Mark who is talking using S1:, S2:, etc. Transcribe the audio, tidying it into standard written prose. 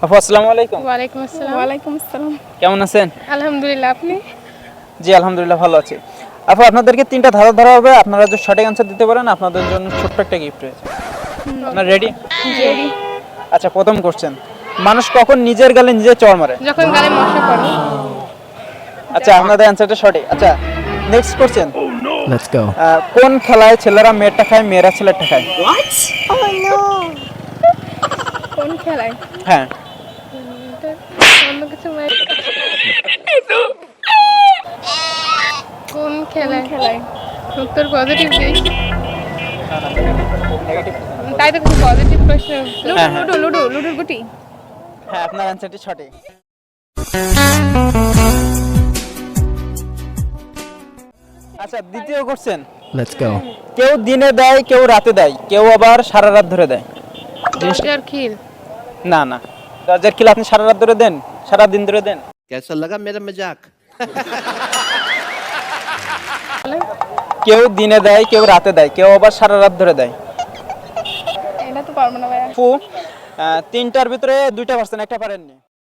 S1: আপু আসসালামু আলাইকুম।
S2: ওয়ালাইকুম আসসালাম।
S3: ওয়ালাইকুম আসসালাম।
S1: কেমন আছেন?
S2: আলহামদুলিল্লাহ, আপনি?
S1: জি আলহামদুলিল্লাহ ভালো আছি। আপু আপনাদেরকে তিনটা ধাঁধা ধরা হবে, আপনারা যদি সঠিক অ্যান্সার দিতে পারেন আপনাদের জন্য ছোট্ট একটা গিফট রয়েছে। আপনারা রেডি?
S3: রেডি।
S1: আচ্ছা প্রথম কোশ্চেন, মানুষ কখন নিজের গালে নিজে চড় মারে?
S2: যখন গালে মশা পড়ে।
S1: আচ্ছা আপনাদের অ্যান্সারটা সঠিক। আচ্ছা নেক্সট কোশ্চেন,
S4: Let's go.
S1: কোন খেলায় ছেলেরা মেয়েরটা খায় মেয়েরা ছেলেরটা খায়?
S3: কোন খেলায়?
S1: হ্যাঁ
S2: অন্য কিছু কোন খেলায়?
S3: খেলায়
S2: উত্তর পজিটিভ দিই। তাই তো কিছু পজিটিভ প্রশ্ন।
S1: হ্যাঁ, হ্যাঁ।
S3: লুডুর গুটি।
S1: হ্যাঁ আপনার অ্যান্সারটি সঠিক। আচ্ছা দ্বিতীয় কোশ্চেন,
S4: Let's go.
S1: কেউ দিনে দেয় কেউ রাতে দেয় কেউ আবার সারা রাত ধরে দেয়।
S2: দরজার খিল।
S1: না না, দরজার খিল আপনি সারা রাত ধরে দেন, সারা দিন ধরে দেন?
S5: कैसा लगा मेरा मजाक?
S1: কেউ দিনে দেয় কেউ রাতে দেয় কেউ আবার সারা রাত ধরে দেয়।
S3: এটা তো পারবো না ভাইয়া।
S1: আপু তিনটার ভিতরে দুইটা পারছেন, একটা পারেননি।